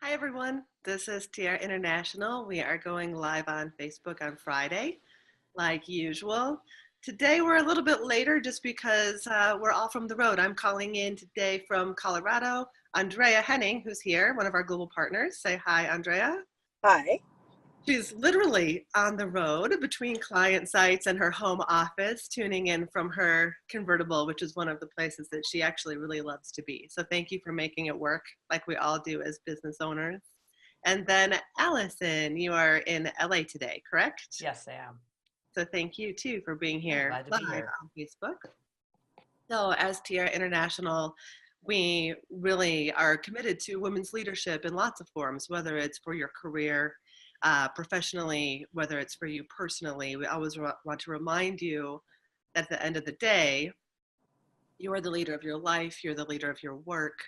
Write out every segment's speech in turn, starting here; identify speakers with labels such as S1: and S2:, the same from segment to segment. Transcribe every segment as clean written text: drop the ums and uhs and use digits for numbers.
S1: Hi, everyone. This is Tiara International. We are going live on Facebook on Friday, like usual. Today, we're a little bit later just because we're all from the road. I'm calling in today from Colorado. Andrea Henning, who's here, one of our global partners. Say hi, Andrea.
S2: Hi.
S1: She's literally on the road between client sites and her home office, tuning in from her convertible, which is one of the places that she actually really loves to be. So thank you for making it work like we all do as business owners. And then Allison, you are in LA today, correct?
S3: Yes, I am.
S1: So thank you too for being
S3: Yeah,
S1: here
S3: glad to
S1: live
S3: be here.
S1: on Facebook. So as Tiara International, we really are committed to women's leadership in lots of forms, whether it's for your career, professionally, whether it's for you personally. We always want to remind you at the end of the day, you are the leader of your life, you're the leader of your work.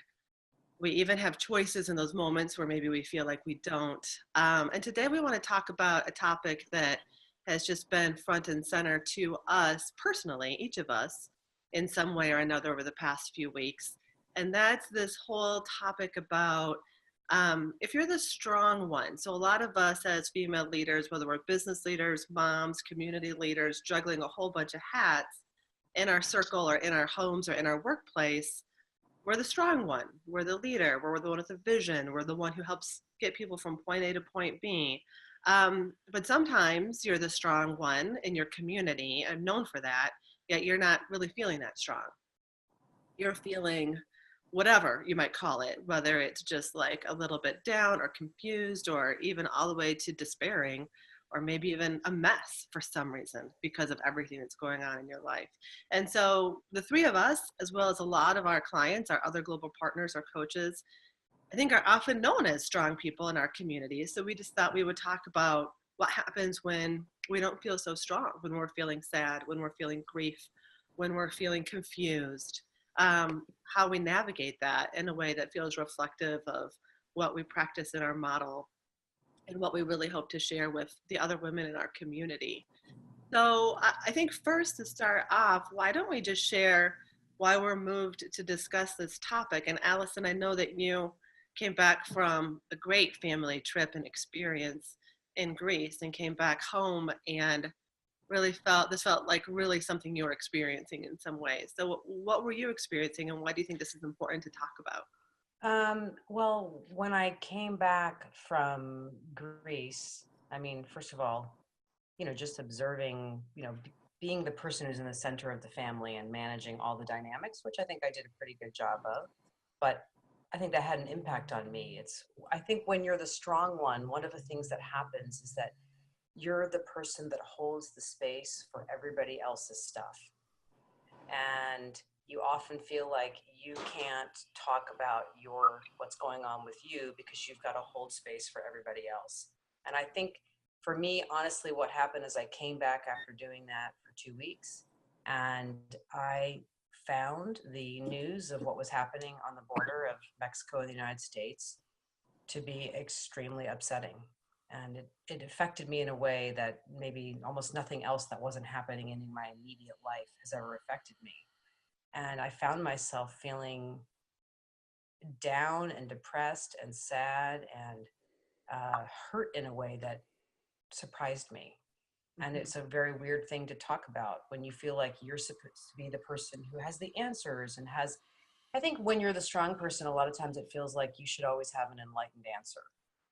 S1: We even have choices in those moments where maybe we feel like we don't. And today we want to talk about a topic that has just been front and center to us personally, each of us, in some way or another over the past few weeks. And that's this whole topic about if you're the strong one. So, a lot of us as female leaders, whether we're business leaders, moms, community leaders, juggling a whole bunch of hats in our circle or in our homes or in our workplace, we're the strong one. We're the leader. We're the one with the vision. We're the one who helps get people from point A to point B. But sometimes you're the strong one in your community and known for that, yet you're not really feeling that strong. You're feeling whatever you might call it, whether it's just like a little bit down or confused or even all the way to despairing or maybe even a mess for some reason because of everything that's going on in your life. And so the three of us, as well as a lot of our clients, our other global partners, our coaches, I think are often known as strong people in our communities. So we just thought we would talk about what happens when we don't feel so strong, when we're feeling sad, when we're feeling grief, when we're feeling confused, how we navigate that in a way that feels reflective of what we practice in our model and what we really hope to share with the other women in our community. So I think first to start off, why don't we just share why we're moved to discuss this topic? And Allison, I know that you came back from a great family trip and experience in Greece and came back home and really felt like really something you were experiencing in some ways. So what were you experiencing and why do you think this is important to talk about?
S3: Well, when I came back from Greece, I mean, first of all, just observing, being the person who's in the center of the family and managing all the dynamics, which I think I did a pretty good job of. But I think that had an impact on me. I think when you're the strong one of the things that happens is that you're the person that holds the space for everybody else's stuff. And you often feel like you can't talk about what's going on with you because you've got to hold space for everybody else. And I think for me, honestly, what happened is I came back after doing that for 2 weeks and I found the news of what was happening on the border of Mexico and the United States to be extremely upsetting. And it affected me in a way that maybe almost nothing else that wasn't happening in my immediate life has ever affected me. And I found myself feeling down and depressed and sad and hurt in a way that surprised me. And
S1: Mhm.
S3: it's a very weird thing to talk about when you feel like you're supposed to be the person who has the answers and has. I think when you're the strong person, a lot of times it feels like you should always have an enlightened answer.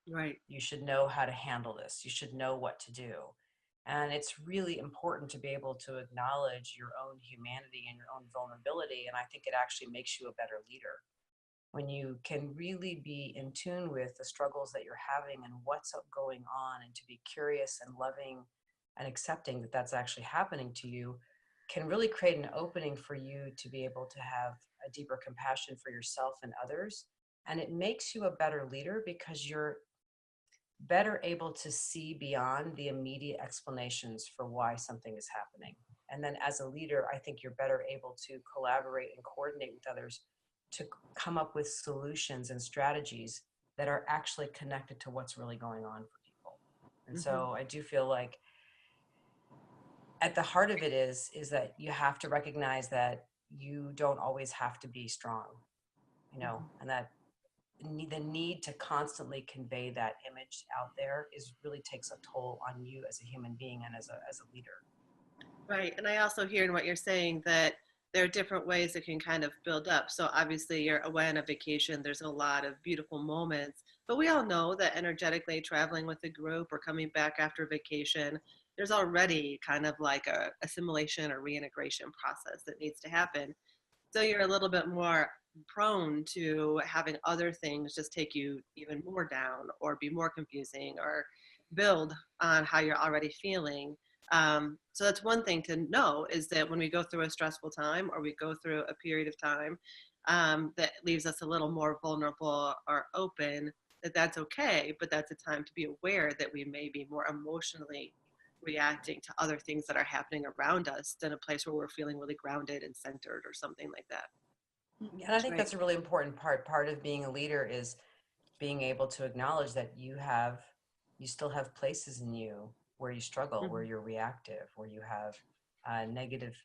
S1: Right.
S3: You should know how to handle this. You should know what to do. And it's really important to be able to acknowledge your own humanity and your own vulnerability. And I think it actually makes you a better leader when you can really be in tune with the struggles that you're having and what's going on, and to be curious and loving and accepting that that's actually happening to you can really create an opening for you to be able to have a deeper compassion for yourself and others. And it makes you a better leader because you're better able to see beyond the immediate explanations for why something is happening. And then as a leader, I think you're better able to collaborate and coordinate with others to come up with solutions and strategies that are actually connected to what's really going on for people. And
S1: Hmm.
S3: so I do feel like at the heart of it is that you have to recognize that you don't always have to be strong,
S1: Hmm.
S3: and that the need to constantly convey that image out there is really takes a toll on you as a human being and as a leader.
S1: Right. And I also hear in what you're saying that there are different ways that can kind of build up. So obviously you're away on a vacation, there's a lot of beautiful moments, but we all know that energetically traveling with a group or coming back after vacation, there's already kind of like a assimilation or reintegration process that needs to happen. So you're a little bit more prone to having other things just take you even more down or be more confusing or build on how you're already feeling. So that's one thing to know, is that when we go through a stressful time or we go through a period of time that leaves us a little more vulnerable or open, that's okay, but that's a time to be aware that we may be more emotionally reacting to other things that are happening around us than a place where we're feeling really grounded and centered or something like that.
S3: And I think
S1: Right.
S3: that's a really important part of being a leader is being able to acknowledge that you still have places in you where you struggle, where
S1: Mhm.
S3: you're reactive, where you have negative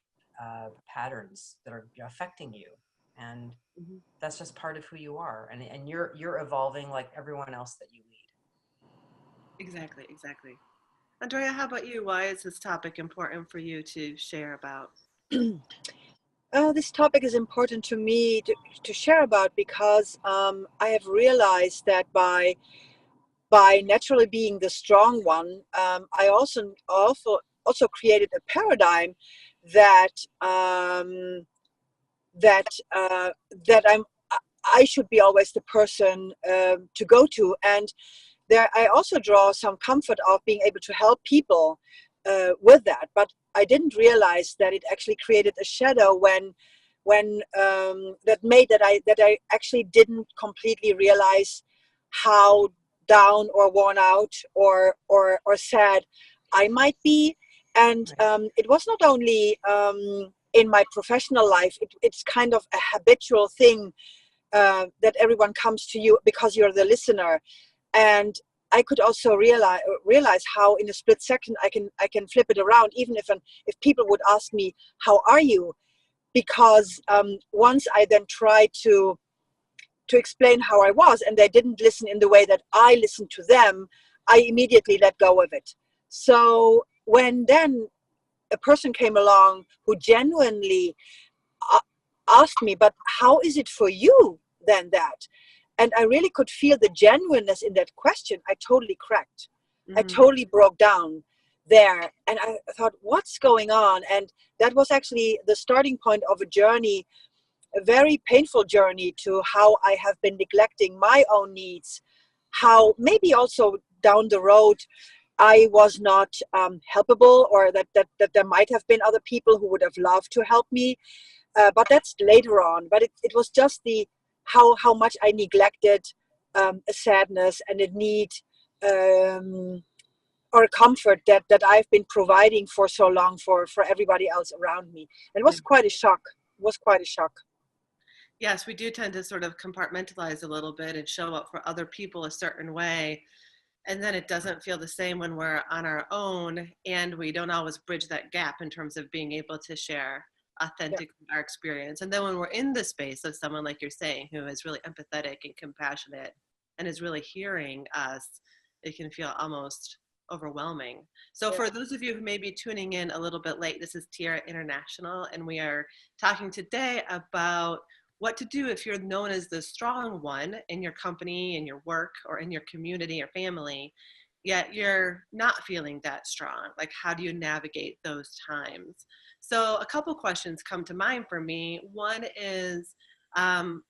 S3: patterns that are affecting you, and
S1: Mhm.
S3: that's just part of who you are, and you're evolving like everyone else that you lead.
S1: Exactly, exactly. Andrea, how about you? Why is this topic important for you to share about?
S2: This topic is important to me to share about because I have realized that by naturally being the strong one, I also created a paradigm that that that I should be always the person to go to, and there I also draw some comfort of being able to help people with that. But I didn't realize that it actually created a shadow when that made that I actually didn't completely realize how down or worn out or sad I might be. And
S3: Right.
S2: it was not only in my professional life, it's kind of a habitual thing that everyone comes to you because you're the listener. And I could also realize how in a split second I can flip it around, even if people would ask me, how are you? Because once I then tried to explain how I was, and they didn't listen in the way that I listened to them, I immediately let go of it. So when then a person came along who genuinely uh, asked me, but how is it for you then that? And I really could feel the genuineness in that question. I totally cracked. I
S1: Hmm.
S2: totally broke down there. And I thought, what's going on? And that was actually the starting point of a journey, a very painful journey, to how I have been neglecting my own needs, how maybe also down the road I was not helpable, or that there might have been other people who would have loved to help me, but that's later on. But it was just the how much I neglected a sadness and a need, um, or a comfort that I've been providing for so long for everybody else around me. It was quite a shock. It was quite a shock.
S1: Yes, we do tend to sort of compartmentalize a little bit and show up for other people a certain way. And then it doesn't feel the same when we're on our own, and we don't always bridge that gap in terms of being able to share
S2: Yeah.
S1: authentically our experience. And then when we're in the space of someone like you're saying, who is really empathetic and compassionate and is really hearing us, it can feel almost overwhelming. So
S2: Yeah.
S1: for those of you who may be tuning in a little bit late, this is Tiara International, and we are talking today about what to do if you're known as the strong one in your company, in your work, or in your community or family, yet you're not feeling that strong. Like, how do you navigate those times? So a couple questions come to mind for me. One is,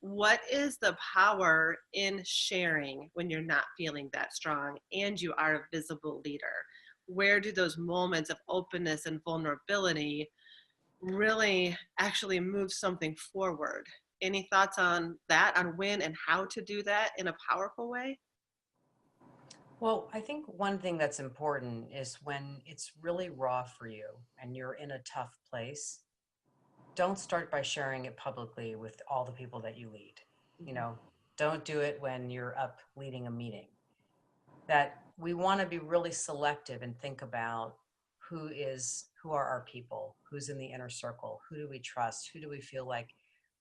S1: what is the power in sharing when you're not feeling that strong and you are a visible leader? Where do those moments of openness and vulnerability really actually move something forward? Any thoughts on that, on when and how to do that in a powerful way?
S3: Well, I think one thing that's important is when it's really raw for you and you're in a tough place, don't start by sharing it publicly with all the people that you lead. You
S1: Mhm.
S3: know, don't do it when you're up leading a meeting. That we want to be really selective and think about who are our people, who's in the inner circle, who do we trust, who do we feel like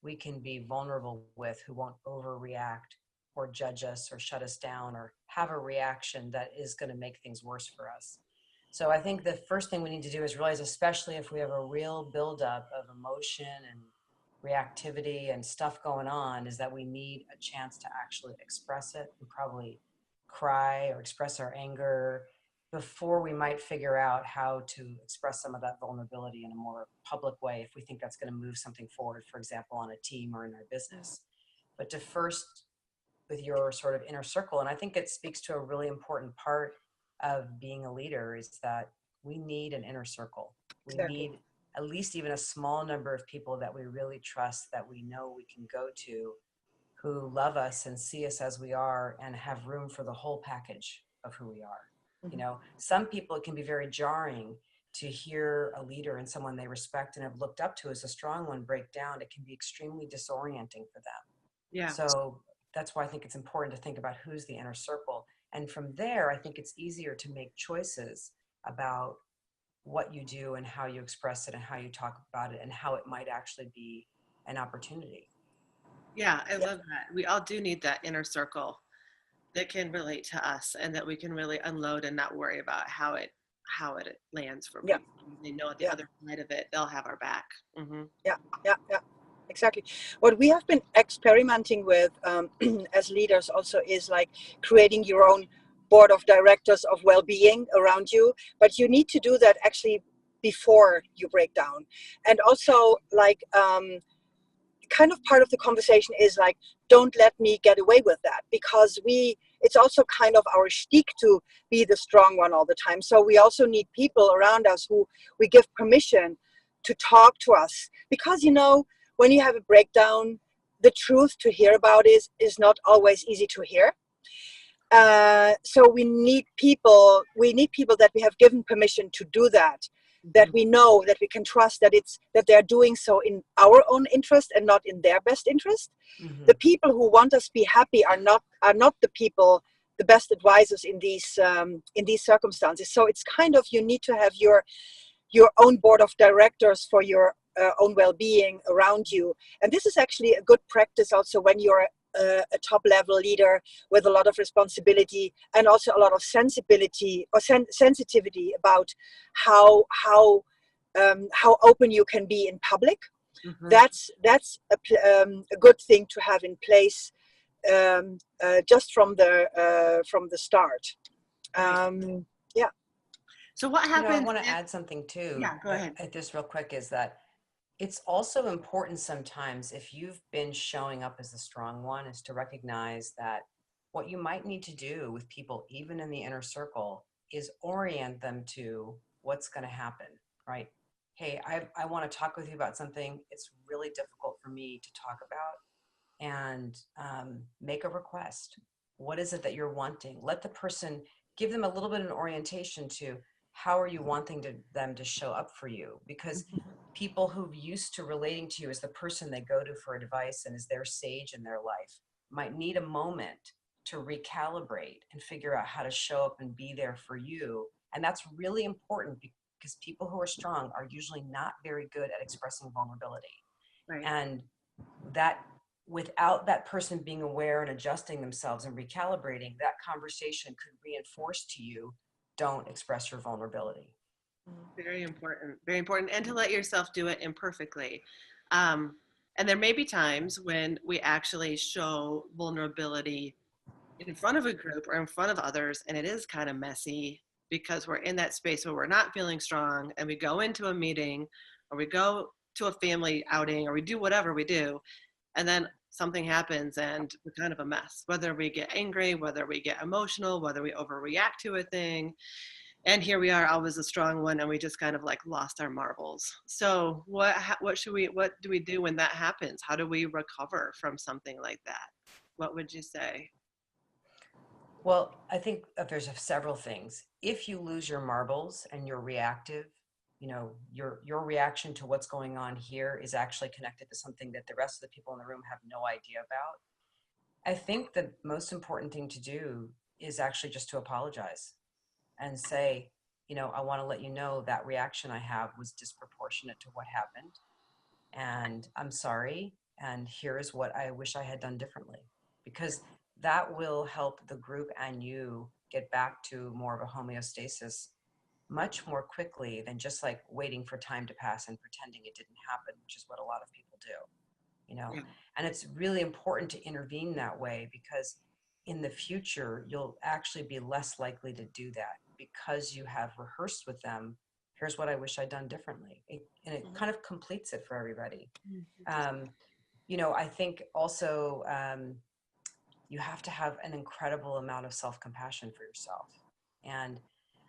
S3: we can be vulnerable with, who won't overreact. or judge us or shut us down or have a reaction that is going to make things worse for us. So I think the first thing we need to do is realize, especially if we have a real buildup of emotion and reactivity and stuff going on, is that we need a chance to actually express it and probably cry or express our anger before we might figure out how to express some of that vulnerability in a more public way if we think that's going to move something forward, for example, on a team or in our business. But to first, with your sort of inner circle, and I think it speaks to a really important part of being a leader, is that we need an inner circle. We
S2: Exactly.
S3: need at least even a small number of people that we really trust, that we know we can go to, who love us and see us as we are and have room for the whole package of who we are. You know, some people, it can be very jarring to hear a leader and someone they respect and have looked up to as a strong one break down. It can be extremely disorienting for them.
S1: Yeah.
S3: So that's why I think it's important to think about who's the inner circle. And from there, I think it's easier to make choices about what you do and how you express it and how you talk about it and how it might actually be an opportunity.
S1: Yeah, I
S2: Yeah.
S1: love that. We all do need that inner circle that can relate to us and that we can really unload and not worry about how it lands for
S2: Yeah.
S1: people. They know at the
S2: Yeah.
S1: other side of it, they'll have our back. Hmm.
S2: Yeah. Yeah. Yeah. Exactly. What we have been experimenting with as leaders also is like creating your own board of directors of well-being around you, but you need to do that actually before you break down. And also like kind of part of the conversation is like, don't let me get away with that, because it's also kind of our shtick to be the strong one all the time. So we also need people around us who we give permission to talk to us, because when you have a breakdown, the truth to hear about is not always easy to hear. So we need people that we have given permission to do that, that we know, that we can trust, that they're doing so in our own interest and not in their best interest.
S3: Mm-hmm.
S2: The people who want us to be happy are not the best advisors in these circumstances. So it's kind of, you need to have your own board of directors for your own well-being around you. And this is actually a good practice also when you're a top level leader with a lot of responsibility and also a lot of sensibility or sensitivity about how open you can be in public.
S1: Hmm.
S2: That's a good thing to have in place just from the start.
S1: Right.
S2: Yeah.
S1: So what
S3: You know, I
S1: happens
S3: want to
S1: if,
S3: add something too
S1: yeah, go ahead.
S3: at this real quick, is that it's also important sometimes, if you've been showing up as the strong one, is to recognize that what you might need to do with people, even in the inner circle, is orient them to what's going to happen, right? Hey, I want to talk with you about something. It's really difficult for me to talk about, and make a request. What is it that you're wanting? Let the person, give them a little bit of an orientation to how are you wanting them to show up for you, because people who've used to relating to you as the person they go to for advice and as their sage in their life might need a moment to recalibrate and figure out how to show up and be there for you. And that's really important, because people who are strong are usually not very good at expressing vulnerability.
S1: Right.
S3: And that, without that person being aware and adjusting themselves and recalibrating, that conversation could reinforce to you, don't express your vulnerability.
S1: Very important, very important. And to let yourself do it imperfectly. Um, and there may be times when we actually show vulnerability in front of a group or in front of others, and it is kind of messy because we're in that space where we're not feeling strong, and we go into a meeting or we go to a family outing or we do whatever we do, and then something happens and we're kind of a mess, whether we get angry, whether we get emotional, whether we overreact to a thing. And here we are, always a strong one, and we just kind of like lost our marbles. So what do we do when that happens? How do we recover from something like that? What would you say?
S3: Well, I think that there's several things. If you lose your marbles and you're reactive, you know, your reaction to what's going on here is actually connected to something that the rest of the people in the room have no idea about. I think the most important thing to do is actually just to apologize and say, you know, I want to let you know that reaction I have was disproportionate to what happened. And I'm sorry. And here's what I wish I had done differently. Because that will help the group and you get back to more of a homeostasis much more quickly than just like waiting for time to pass and pretending it didn't happen, which is what a lot of people do, you know.
S1: Yeah.
S3: And it's really important to intervene that way, because in the future you'll actually be less likely to do that, because you have rehearsed with them, here's what I wish I'd done differently. And it kind of completes it for everybody. You know, I think also you have to have an incredible amount of self-compassion for yourself. And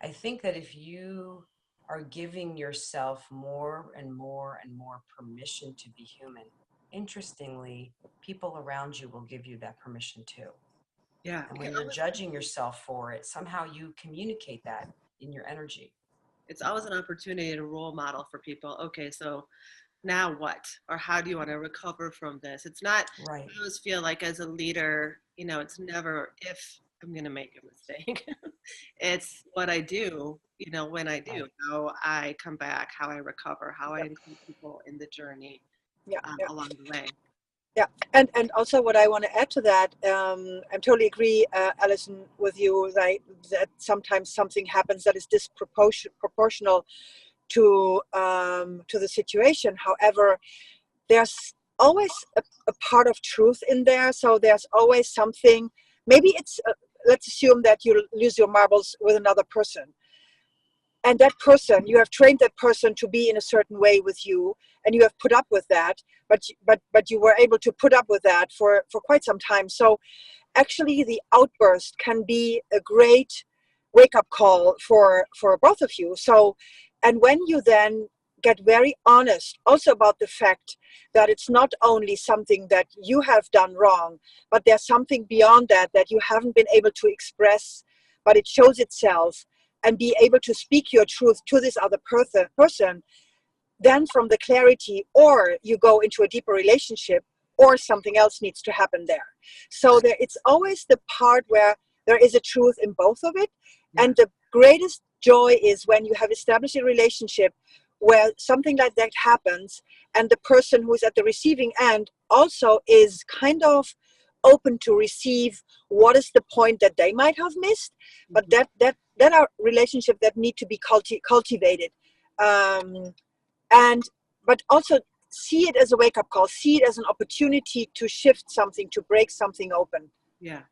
S3: I think that if you are giving yourself more and more and more permission to be human, interestingly, people around you will give you that permission too.
S1: Yeah.
S3: And when you're judging yourself for it, somehow you communicate that in your energy.
S1: It's always an opportunity to role model for people. Okay, so now what? Or how do you want to recover from this? It's not,
S3: Right.
S1: I always feel like as a leader, you know, it's never if I'm going to make a mistake. It's what I do, you know, when I do,
S3: Right.
S1: how I come back, how I recover, how I include people in the journey
S2: Yeah, yeah.
S1: along the way.
S2: Yeah, and also what I want to add to that, I totally agree, Alison, with you, that sometimes something happens that is disproportional to the situation. However, there's always a part of truth in there. So there's always something. Maybe it's let's assume that you lose your marbles with another person, and that person, you have trained that person to be in a certain way with you, and you have put up with that, but you were able to put up with that for quite some time. So actually the outburst can be a great wake-up call for both of you. So, and when you then get very honest also about the fact that it's not only something that you have done wrong, but there's something beyond that that you haven't been able to express, but it shows itself, and be able to speak your truth to this other person, then from the clarity, or you go into a deeper relationship, or something else needs to happen there. So there, it's always the part where there is a truth in both of it.
S1: Yeah.
S2: And the greatest joy is when you have established a relationship where something like that happens, and the person who's at the receiving end also is kind of open to receive what is the point that they might have missed, but that are relationship that need to be cultivated, and but also see it as a wake-up call, see it as an opportunity to shift something, to break something open.
S1: Yeah,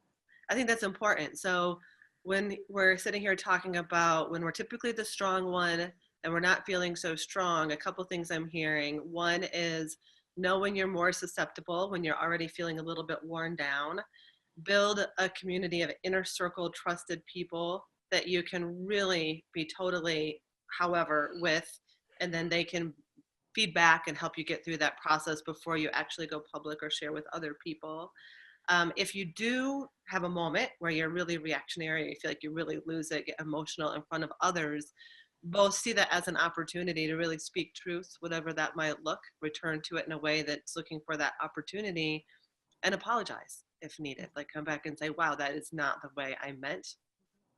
S1: I think that's important. So when we're sitting here talking about when we're typically the strong one and we're not feeling so strong, a couple things I'm hearing. One is know when you're more susceptible, when you're already feeling a little bit worn down. Build a community of inner circle trusted people that you can really be totally however with, and then they can feedback and help you get through that process before you actually go public or share with other people. If you do have a moment where you're really reactionary, you feel like you really lose it, get emotional in front of others, both see that as an opportunity to really speak truth, whatever that might look, return to it in a way that's looking for that opportunity, and apologize if needed. Like come back and say, wow, that is not the way I meant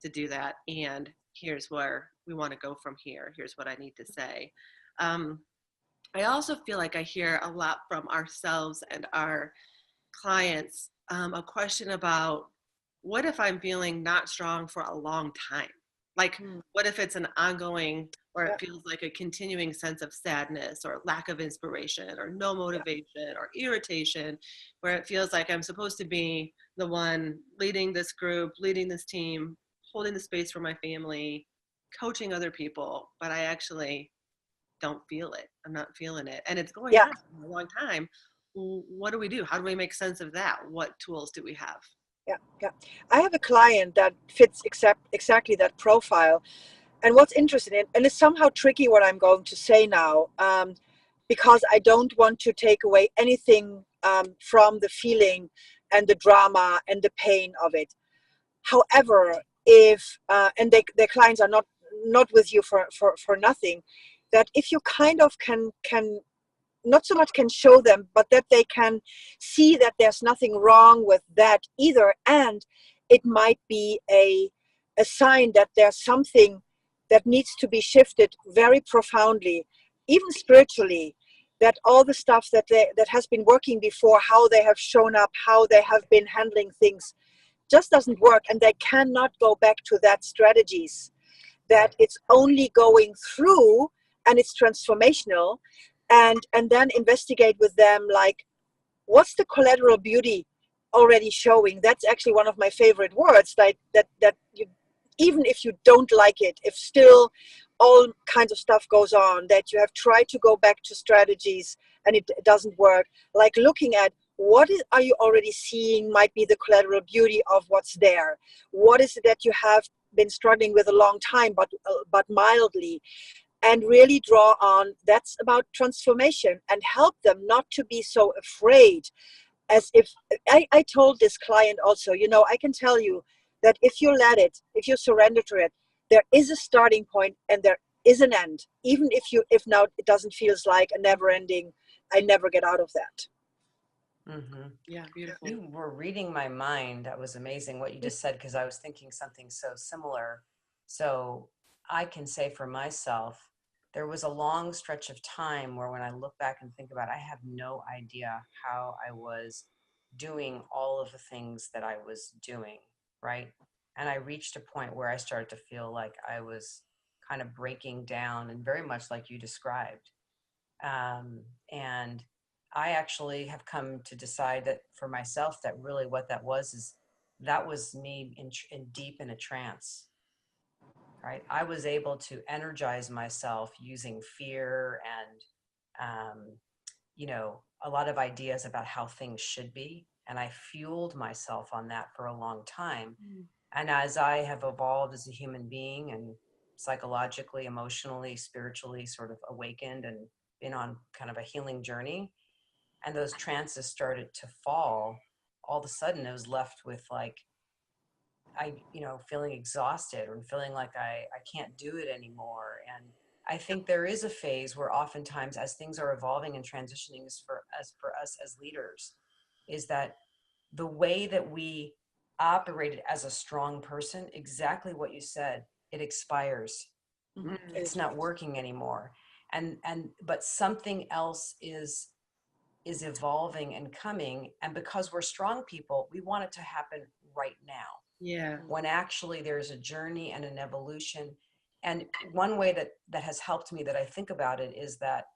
S1: to do that. And here's where we want to go from here. Here's what I need to say. I also feel like I hear a lot from ourselves and our clients, a question about what if I'm feeling not strong for a long time? Like, what if it's an ongoing, or it feels like a continuing sense of sadness or lack of inspiration or no motivation or irritation, where it feels like I'm supposed to be the one leading this group, leading this team, holding the space for my family, coaching other people, but I actually don't feel it. I'm not feeling it. And it's going on for a long time. What do we do? How do we make sense of that? What tools do we have?
S2: Yeah. I have a client that fits exactly that profile. And what's interesting, and it's somehow tricky what I'm going to say now, because I don't want to take away anything from the feeling and the drama and the pain of it. However, if and their clients are not with you for nothing, that if you kind of can not so much can show them, but that they can see that there's nothing wrong with that either, and it might be a sign that there's something that needs to be shifted very profoundly, even spiritually, that all the stuff that has been working before, how they have shown up, how they have been handling things, just doesn't work, and they cannot go back to that strategies, that it's only going through and it's transformational, and then investigate with them, like, what's the collateral beauty already showing? That's actually one of my favorite words, like that you, even if you don't like it, if still all kinds of stuff goes on, that you have tried to go back to strategies and it doesn't work, like looking at are you already seeing might be the collateral beauty of what's there. What is it that you have been struggling with a long time, but mildly, and really draw on, that's about transformation, and help them not to be so afraid. As if I told this client also, I can tell you that if you let it, if you surrender to it, there is a starting point and there is an end. Even if now it doesn't feels like a never ending, I never get out of that.
S3: Mm-hmm.
S1: Yeah, beautiful.
S3: You were reading my mind. That was amazing what you just said, because I was thinking something so similar. So I can say for myself, there was a long stretch of time where when I look back and think about it, I have no idea how I was doing all of the things that I was doing, right? And I reached a point where I started to feel like I was kind of breaking down, and very much like you described. And I actually have come to decide that for myself, that really what that was is that was me in deep in a trance, right? I was able to energize myself using fear and, a lot of ideas about how things should be. And I fueled myself on that for a long time. And as I have evolved as a human being and psychologically, emotionally, spiritually sort of awakened and been on kind of a healing journey, and those trances started to fall, all of a sudden I was left with like, feeling exhausted or feeling like I can't do it anymore. And I think there is a phase where oftentimes as things are evolving and transitioning for us as leaders, is that the way that we operated as a strong person, exactly what you said, it expires.
S1: Mhm.
S3: It's not working anymore. But something else is evolving and coming. And because we're strong people, we want it to happen right now,
S1: Yeah.
S3: when actually there's a journey and an evolution. And one way that has helped me, that I think about it, is that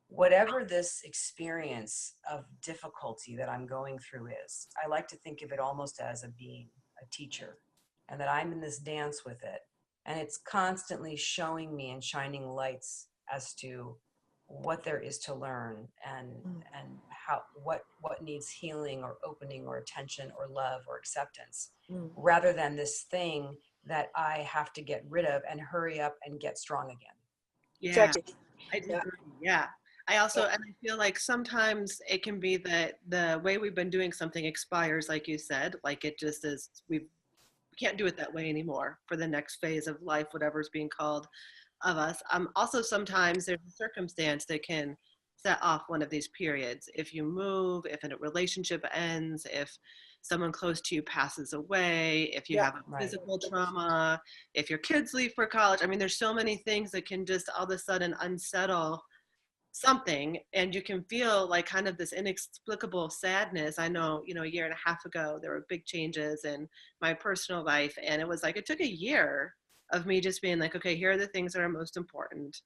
S3: whatever this experience of difficulty that I'm going through is, I like to think of it almost as a being, a teacher, and that I'm in this dance with it. And it's constantly showing me and shining lights as to what there is to learn, and how what needs healing or opening or attention or love or acceptance, rather than this thing that I have to get rid of and hurry up and get strong again.
S1: Yeah,
S2: Exactly.
S1: I do
S2: Yeah.
S1: agree. Yeah. I also, and I feel like sometimes it can be that the way we've been doing something expires, like you said, like it just is, we can't do it that way anymore for the next phase of life, whatever's being called of us. Also, sometimes there's a circumstance that can set off one of these periods. If you move, if a relationship ends, if someone close to you passes away, if you
S2: Yeah.
S1: have a
S3: Right.
S1: physical trauma, if your kids leave for college. I mean, there's so many things that can just all of a sudden unsettle something, and you can feel like kind of this inexplicable sadness. I know, a year and a half ago there were big changes in my personal life, and it was like it took a year of me just being like, okay, here are the things that are most important: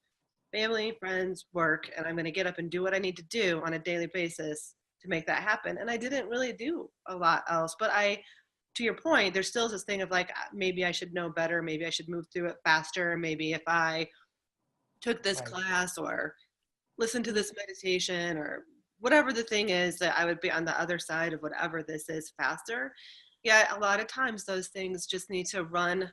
S1: family, friends, work, and I'm going to get up and do what I need to do on a daily basis to make that happen. And I didn't really do a lot else, but to your point, there's still this thing of like, maybe I should know better, maybe I should move through it faster, maybe if I took this
S3: Right.
S1: class or listen to this meditation or whatever the thing is, that I would be on the other side of whatever this is faster. Yeah, a lot of times those things just need to run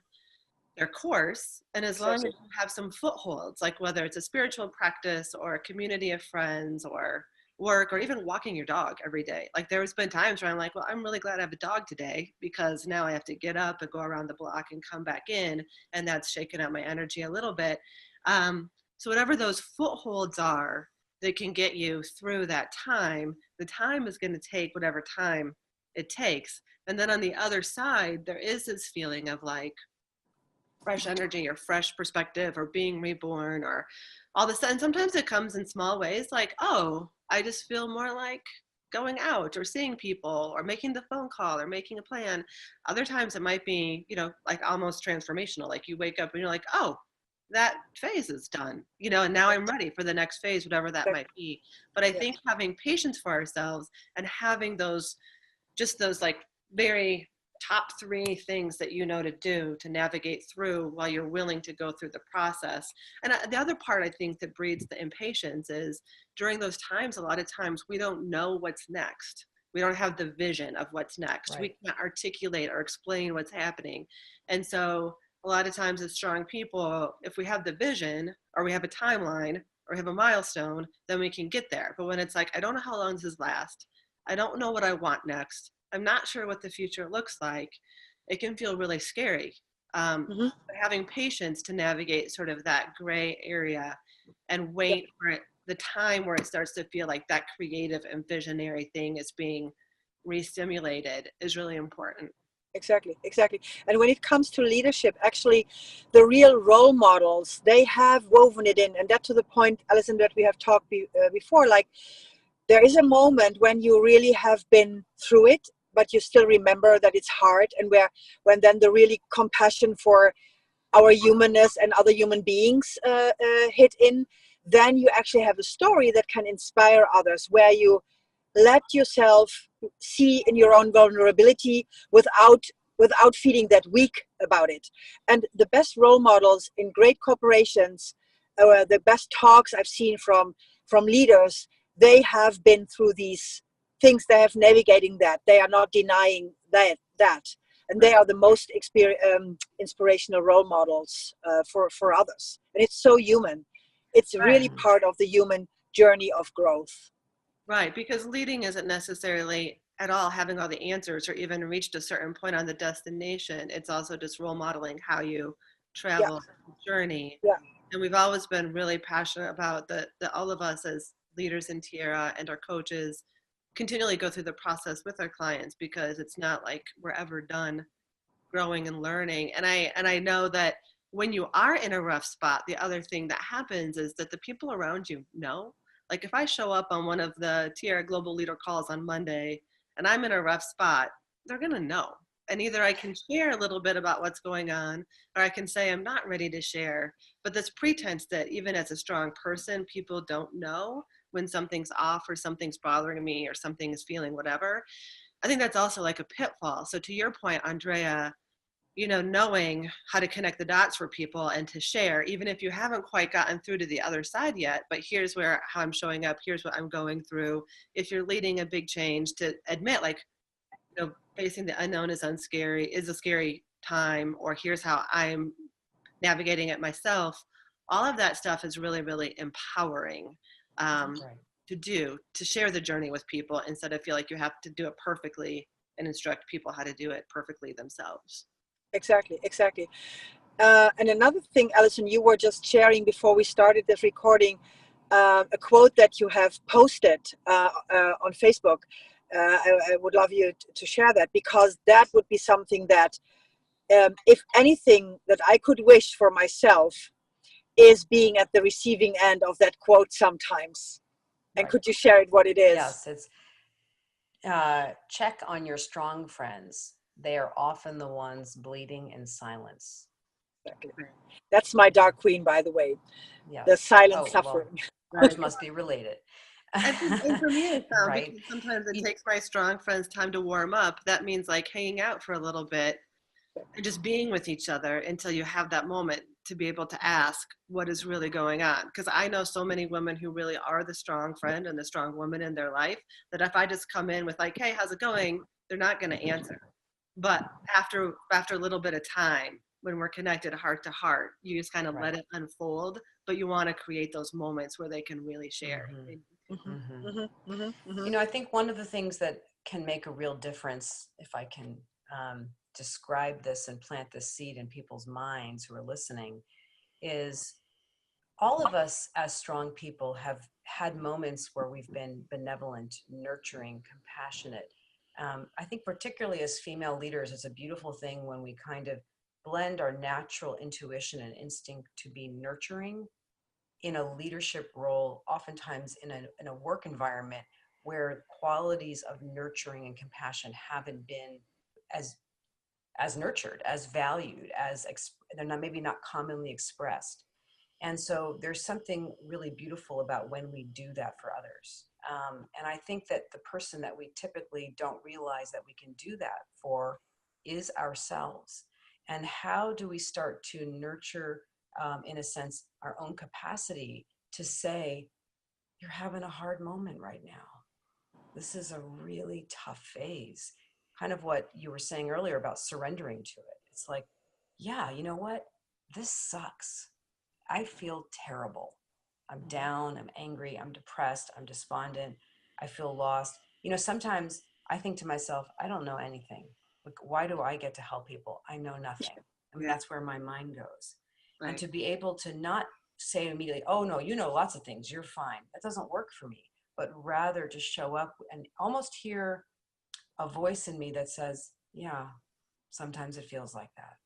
S1: their course. And as long as
S2: Exactly.
S1: you have some footholds, like whether it's a spiritual practice or a community of friends or work or even walking your dog every day. Like there's been times where I'm like, well, I'm really glad I have a dog today, because now I have to get up and go around the block and come back in. And that's shaken up my energy a little bit. So whatever those footholds are that can get you through that time, the time is going to take whatever time it takes. And then on the other side, there is this feeling of like fresh energy or fresh perspective or being reborn, or all of a sudden, sometimes it comes in small ways, like, oh, I just feel more like going out or seeing people or making the phone call or making a plan. Other times it might be, like almost transformational. Like you wake up and you're like, oh, that phase is done, and now I'm ready for the next phase, whatever that might be. But I
S2: Yeah.
S1: think having patience for ourselves and having just those like very top three things that to do to navigate through while you're willing to go through the process. And the other part I think that breeds the impatience is during those times, a lot of times we don't know what's next. We don't have the vision of what's next.
S3: Right.
S1: We can't articulate or explain what's happening. And so a lot of times as strong people, if we have the vision or we have a timeline or have a milestone, then we can get there. But when it's like, I don't know how long this lasts, I don't know what I want next, I'm not sure what the future looks like, it can feel really scary.
S2: Mm-hmm.
S1: Having patience to navigate sort of that gray area and
S2: Yep.
S1: wait for the time where it starts to feel like that creative and visionary thing is being re-stimulated is really important.
S2: Exactly. And when it comes to leadership, actually, the real role models, they have woven it in. And that to the point, Alison, that we have talked before, like there is a moment when you really have been through it, but you still remember that it's hard, and when then the really compassion for our humanness and other human beings hit in, then you actually have a story that can inspire others, where you let yourself see in your own vulnerability without feeling that weak about it. And the best role models in great corporations, the best talks I've seen from leaders, they have been through these things. They have navigating that. They are not denying that, and they are the most inspirational role models for others. And it's so human. It's
S1: Right.
S2: really part of the human journey of growth.
S1: Right, because leading isn't necessarily at all having all the answers or even reached a certain point on the destination. It's also just role modeling how you
S2: Yeah,
S1: travel the journey.
S2: yeah,
S1: And we've always been really passionate about that all of us as leaders in Tiara and our coaches continually go through the process with our clients, because it's not like we're ever done growing and learning. And I know that when you are in a rough spot, the other thing that happens is that the people around you know. Like if I show up on one of the Tiara Global Leader calls on Monday and I'm in a rough spot, they're going to know. And either I can share a little bit about what's going on, or I can say I'm not ready to share. But this pretense that even as a strong person, people don't know when something's off or something's bothering me or something is feeling whatever, I think that's also like a pitfall. So to your point, Andrea, knowing how to connect the dots for people and to share, even if you haven't quite gotten through to the other side yet, but here's how I'm showing up, here's what I'm going through. If you're leading a big change, to admit, like, facing the unknown is a scary time, or here's how I'm navigating it myself. All of that stuff is really, really empowering
S3: Right.
S1: to share the journey with people instead of feel like you have to do it perfectly and instruct people how to do it perfectly themselves.
S2: exactly. And another thing, Alison, you were just sharing before we started this recording, a quote that you have posted on Facebook. I would love you to share that, because that would be something that, if anything, that I could wish for myself is being at the receiving end of that quote sometimes. And
S3: Right.
S2: could you share it what it is?
S3: Yes, it's check on your strong friends. They are often the ones bleeding in silence.
S2: Exactly. That's my dark queen, by the way. The
S3: Yes.
S2: silent
S3: Oh, well,
S2: suffering.
S3: ours must be related.
S1: And for me, I found,
S3: Right?
S1: because sometimes it
S3: You,
S1: takes my strong friends time to warm up, that means like hanging out for a little bit and just being with each other until you have that moment to be able to ask what is really going on. Because I know so many women who really are the strong friend and the strong woman in their life, that if I just come in with like, hey, how's it going? They're not going to answer. But after a little bit of time, when we're connected heart to heart, you just kind of
S3: right.
S1: let it unfold, but you want to create those moments where they can really share.
S2: Mhm,
S3: Hmm.
S2: mhm, mhm, mhm.
S3: I think one of the things that can make a real difference, if I can describe this and plant this seed in people's minds who are listening, is all of us as strong people have had moments where we've been benevolent, nurturing, compassionate. I think particularly as female leaders, it's a beautiful thing when we kind of blend our natural intuition and instinct to be nurturing in a leadership role, oftentimes in a work environment where qualities of nurturing and compassion haven't been as nurtured, as valued, they're not, maybe not commonly expressed. And so there's something really beautiful about when we do that for others. And I think that the person that we typically don't realize that we can do that for is ourselves. And how do we start to nurture, in a sense, our own capacity to say, you're having a hard moment right now. This is a really tough phase. Kind of what you were saying earlier about surrendering to it. It's like, yeah, you know what? This sucks. I feel terrible. I'm down, I'm angry, I'm depressed, I'm despondent, I feel lost. Sometimes I think to myself, I don't know anything. Like, why do I get to help people? I know nothing. I mean,
S1: Yeah.
S3: that's where my mind goes. And
S1: Right.
S3: to be able to not say immediately, oh, no, you know lots of things, you're fine. That doesn't work for me. But rather to show up and almost hear a voice in me that says, yeah, sometimes it feels like that.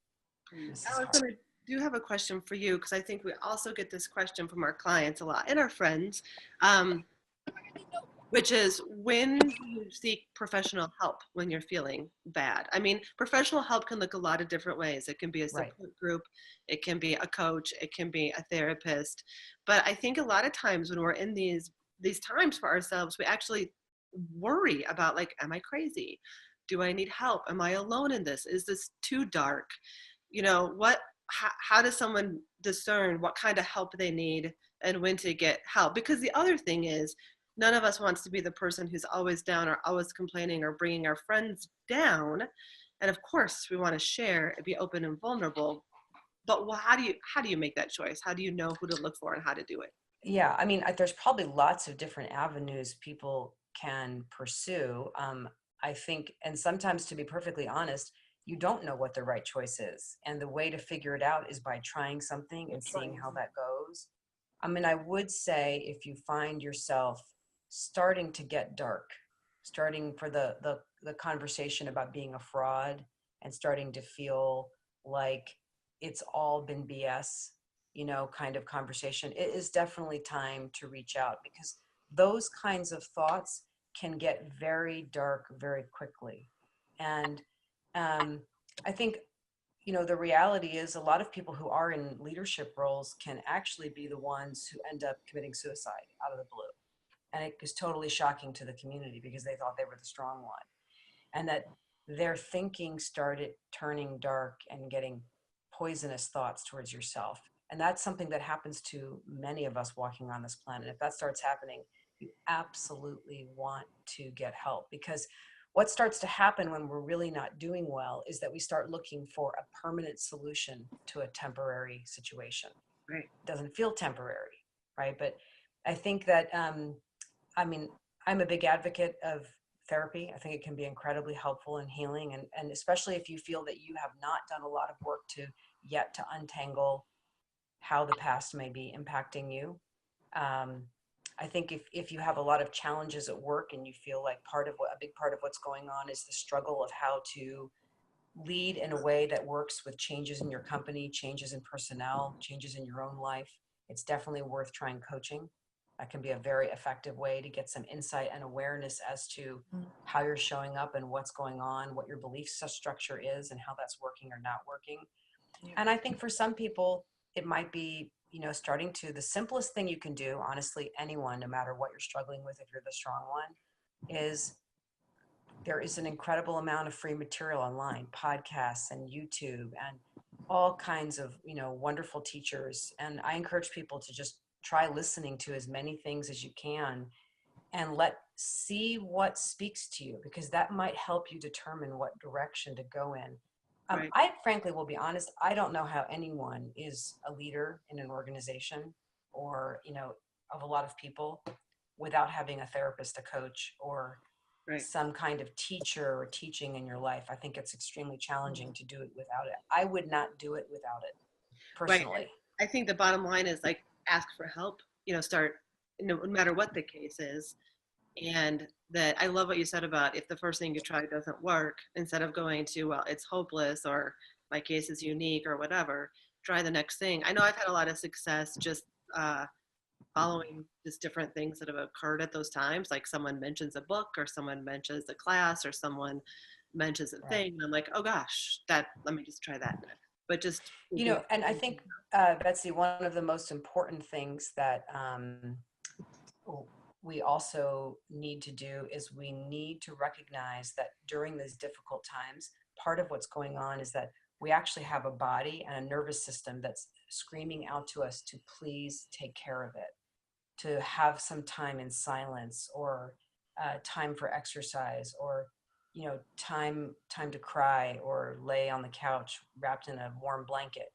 S3: This is
S1: Alex,
S3: hard.
S1: I do have a question for you, because I think we also get this question from our clients a lot and our friends, which is, when do you seek professional help when you're feeling bad? I mean, professional help can look a lot of different ways. It can be a
S3: Right.
S1: support group, it can be a coach, it can be a therapist. But I think a lot of times when we're in these times for ourselves, we actually worry about, like, am I crazy? Do I need help? Am I alone in this? Is this too dark? How does someone discern what kind of help they need and when to get help? Because the other thing is, none of us wants to be the person who's always down or always complaining or bringing our friends down. And of course we want to share and be open and vulnerable, but how do you make that choice? How do you know who to look for and how to do it?
S3: Yeah, I mean, there's probably lots of different avenues people can pursue. I think, and sometimes, to be perfectly honest, you don't know what the right choice is. And the way to figure it out is by trying something and seeing how that goes. I mean, I would say if you find yourself starting to get dark, starting for the conversation about being a fraud and starting to feel like it's all been BS, kind of conversation, it is definitely time to reach out, because those kinds of thoughts can get very dark very quickly. And I think, the reality is a lot of people who are in leadership roles can actually be the ones who end up committing suicide out of the blue. And it is totally shocking to the community because they thought they were the strong one. And that their thinking started turning dark and getting poisonous thoughts towards yourself. And that's something that happens to many of us walking on this planet. If that starts happening, you absolutely want to get help, because what starts to happen when we're really not doing well is that we start looking for a permanent solution to a temporary situation.
S1: Right.
S3: It doesn't feel temporary, right? But I think that, I mean, I'm a big advocate of therapy. I think it can be incredibly helpful and healing. And especially if you feel that you have not done a lot of work to untangle how the past may be impacting you. I think if you have a lot of challenges at work and you feel like a big part of what's going on is the struggle of how to lead in a way that works with changes in your company, changes in personnel, changes in your own life, it's definitely worth trying coaching. That can be a very effective way to get some insight and awareness as to how you're showing up and what's going on, what your belief structure is, and how that's working or not working.
S2: Yeah.
S3: And I think for some people, it might be, the simplest thing you can do, honestly, anyone, no matter what you're struggling with, if you're the strong one, is there is an incredible amount of free material online, podcasts and YouTube and all kinds of, wonderful teachers. And I encourage people to just try listening to as many things as you can and see what speaks to you, because that might help you determine what direction to go in.
S1: Right.
S3: I frankly will be honest, I don't know how anyone is a leader in an organization or, of a lot of people without having a therapist, a coach, or
S1: Right.
S3: some kind of teacher or teaching in your life. I think it's extremely challenging to do it without it. I would not do it without it,
S1: Right.
S3: personally.
S1: I think the bottom line is, like, ask for help, start, no matter what the case is. And that, I love what you said about, if the first thing you try doesn't work, instead of going to, well, it's hopeless, or my case is unique, or whatever, try the next thing. I know I've had a lot of success just following just different things that have occurred at those times. Like someone mentions a book or someone mentions a class or someone mentions a
S3: Right.
S1: thing. And I'm like, oh gosh, let me just try that next. But just
S3: You
S1: thinking,
S3: know, and I think, Betsy, one of the most important things that we also need to do is we need to recognize that during these difficult times, part of what's going on is that we actually have a body and a nervous system that's screaming out to us to please take care of it, to have some time in silence, or time for exercise, or time to cry or lay on the couch wrapped in a warm blanket.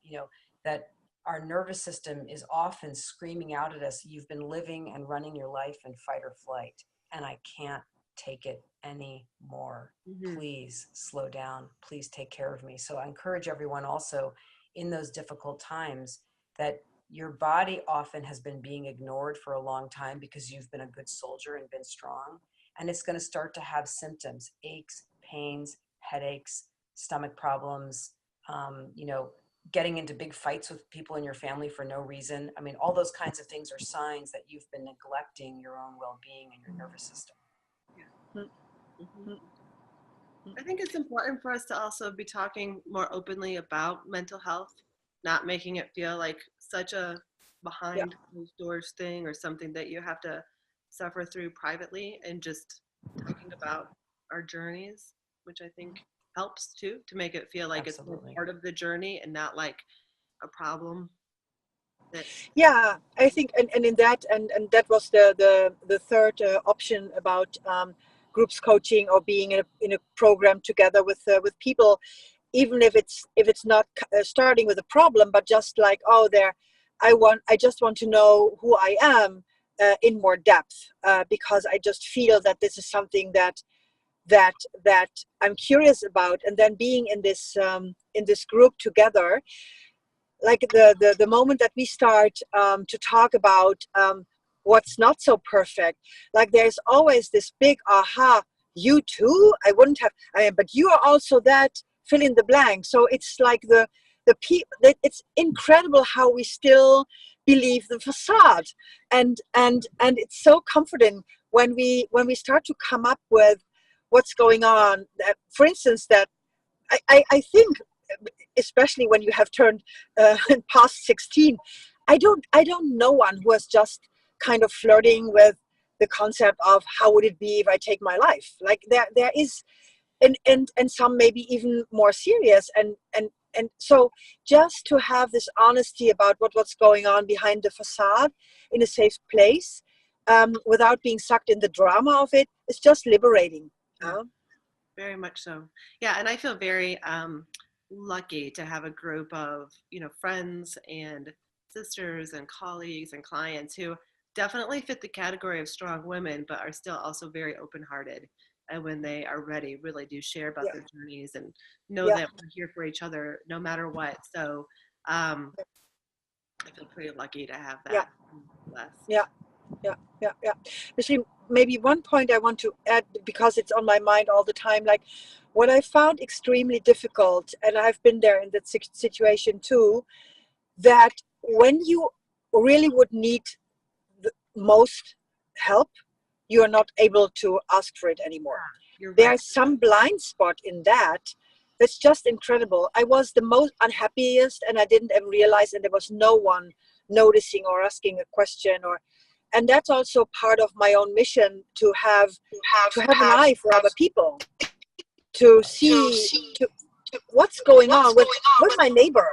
S3: That our nervous system is often screaming out at us, you've been living and running your life in fight or flight, and I can't take it anymore.
S1: mm-hmm,
S3: Please slow down, please take care of me. So I encourage everyone also in those difficult times that your body often has been being ignored for a long time because you've been a good soldier and been strong. And it's going to start to have symptoms, aches, pains, headaches, stomach problems, getting into big fights with people in your family for no reason. I mean, all those kinds of things are signs that you've been neglecting your own well-being and your nervous system.
S1: mm-hmm. I think it's important for us to also be talking more openly about mental health, not making it feel like such a
S2: Yeah.
S1: behind closed doors thing or something that you have to suffer through privately, and just talking about our journeys, which I think helps too, to make it feel like it's more
S3: Absolutely.
S1: part of the journey and not like a problem that,
S2: Yeah, I think, and in that, and that was the third option about groups coaching or being in a program together with people, even if it's not starting with a problem, but just like, oh, there, I just want to know who I am in more depth, because I just feel that this is something that that I'm curious about, and then being in this group together, like the moment that we start to talk about what's not so perfect, like there's always this big aha, you too, I wouldn't have, but you are also that, fill in the blank. So it's like the people, it's incredible how we still believe the facade, and it's so comforting when we start to come up with what's going on, that, for instance, that I think, especially when you have turned past 16, I don't know one who has just kind of flirting with the concept of how would it be if I take my life. Like there is, and some maybe even more serious, and so just to have this honesty about what's going on behind the facade in a safe place, without being sucked in the drama of it, is just liberating.
S1: yeah, very much so. Yeah, and I feel very lucky to have a group of, friends and sisters and colleagues and clients who definitely fit the category of strong women, but are still also very open-hearted. And when they are ready, really do share about
S2: Yeah,
S1: their journeys and know
S2: yeah,
S1: that we're here for each other no matter what. So um, I feel pretty lucky to have
S2: yeah,
S1: that. Less.
S2: yeah. Yeah, yeah, yeah. Actually, maybe one point I want to add, because it's on my mind all the time. Like, what I found extremely difficult, and I've been there in that situation too, that when you really would need the most help, you are not able to ask for it anymore.
S1: You're right.
S2: There's some blind spot in that. That's just incredible. I was the most unhappiest, and I didn't even realize, and there was no one noticing or asking a question, or, and that's also part of my own mission, to have an eye for other people, to see what's going on with my neighbor,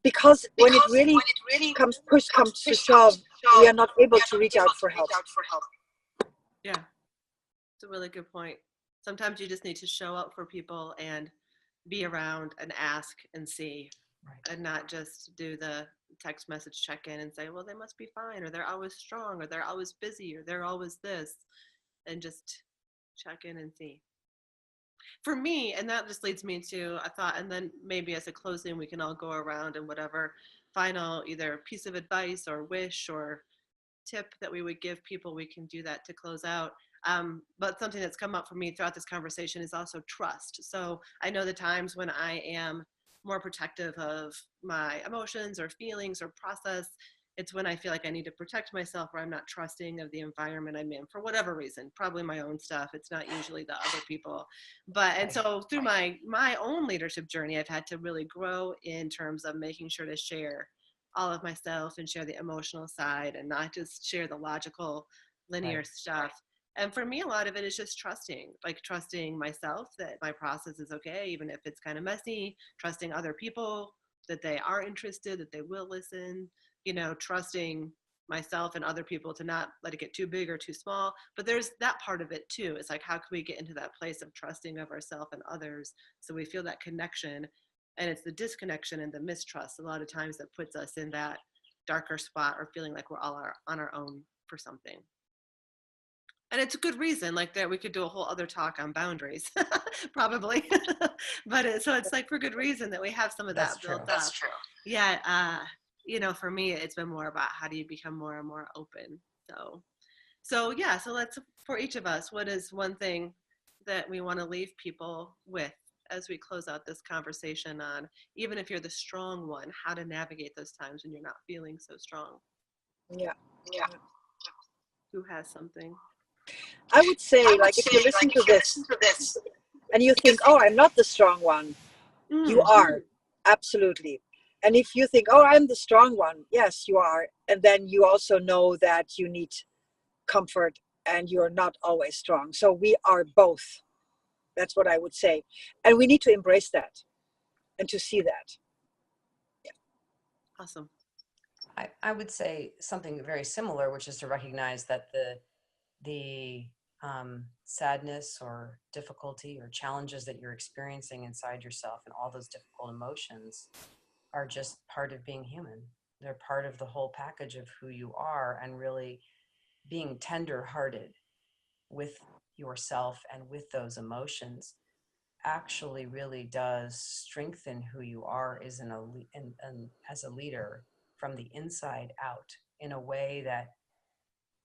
S2: because when it really comes to shove, we are not able to reach out for help.
S1: Yeah, it's a really good point. Sometimes you just need to show up for people and be around and ask and see,
S3: Right.
S1: and not just do the text message check in and say, well, they must be fine, or they're always strong, or they're always busy, or they're always this, and just check in and see. For me, and that just leads me to a thought, and then maybe as a closing, we can all go around and whatever final either piece of advice or wish or tip that we would give people, we can do that to close out. But something that's come up for me throughout this conversation is also trust. So I know the times when I am more protective of my emotions or feelings or process It's when I feel like I need to protect myself or I'm not trusting of the environment I'm in for whatever reason, probably my own stuff. It's not usually the other people. But, and so through my own leadership journey, I've had to really grow in terms of making sure to share all of myself and share the emotional side and not just share the logical linear stuff. And for me, a lot of it is just trusting, like trusting myself that my process is okay, even if it's kind of messy, trusting other people that they are interested, that they will listen, you know, trusting myself and other people to not let it get too big or too small. But there's that part of it too. It's like, how can we get into that place of trusting of ourselves and others so we feel that connection? And it's the disconnection and the mistrust a lot of times that puts us in that darker spot or feeling like we're all on our own for something. And it's a good reason, like that we could do a whole other talk on boundaries, probably. But so it's like for good reason that we have some of that built up. That's true. Yeah, you know, for me, it's been more about how do you become more and more open. So yeah, so let's, for each of us, what is one thing that we want to leave people with as we close out this conversation on, even if you're the strong one, how to navigate those times when you're not feeling so strong?
S2: Yeah.
S1: Who has something?
S2: I would say, like, if you listen to this and you think, oh, I'm not the strong one, you are, absolutely. And if you think, oh, I'm the strong one, yes, you are. And then you also know that you need comfort and you're not always strong. So we are both. That's what I would say. And we need to embrace that and to see that.
S1: Yeah. Awesome.
S3: I would say something very similar, which is to recognize that the sadness or difficulty or challenges that you're experiencing inside yourself and all those difficult emotions are just part of being human. They're part of the whole package of who you are, and really being tender-hearted with yourself and with those emotions actually really does strengthen who you are as as a leader from the inside out, in a way that,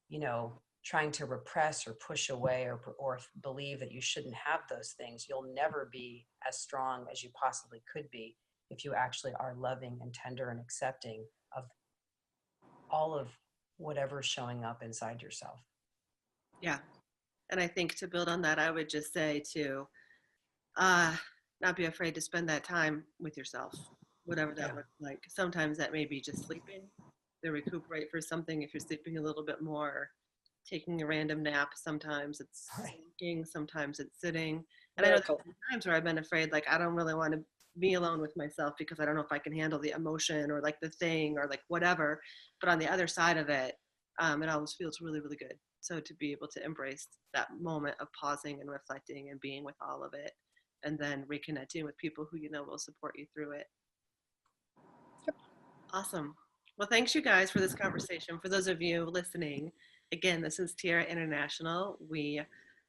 S3: you know, trying to repress or push away or believe that you shouldn't have those things, you'll never be as strong as you possibly could be if you actually are loving and tender and accepting of all of whatever's showing up inside yourself.
S1: Yeah. And I think to build on that, I would just say to not be afraid to spend that time with yourself, whatever that looks like. Sometimes that may be just sleeping, to recuperate for something if you're sleeping a little bit more, taking a random nap. Sometimes it's walking, sometimes it's sitting. And I know there's times where I've been afraid, like I don't really want to be alone with myself because I don't know if I can handle the emotion or like the thing or like whatever. But on the other side of it, it always feels really, really good. So to be able to embrace that moment of pausing and reflecting and being with all of it, and then reconnecting with people who you know will support you through it. Awesome. Well, thanks you guys for this conversation. For those of you listening, again, this is Tiara International. We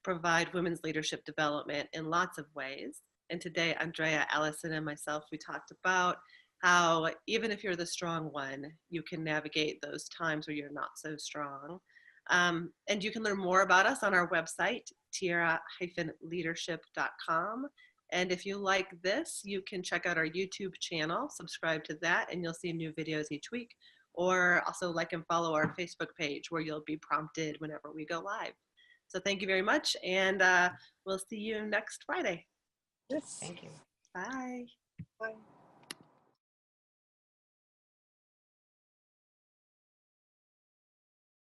S1: provide women's leadership development in lots of ways. And today, Andrea, Allison, and myself, we talked about how even if you're the strong one, you can navigate those times where you're not so strong. And you can learn more about us on our website, tiara-leadership.com. And if you like this, you can check out our YouTube channel, subscribe to that, and you'll see new videos each week. Or also like and follow our Facebook page where you'll be prompted whenever we go live. So thank you very much, and we'll see you next Friday.
S2: Yes.
S3: Thank you.
S1: Bye.
S2: Bye.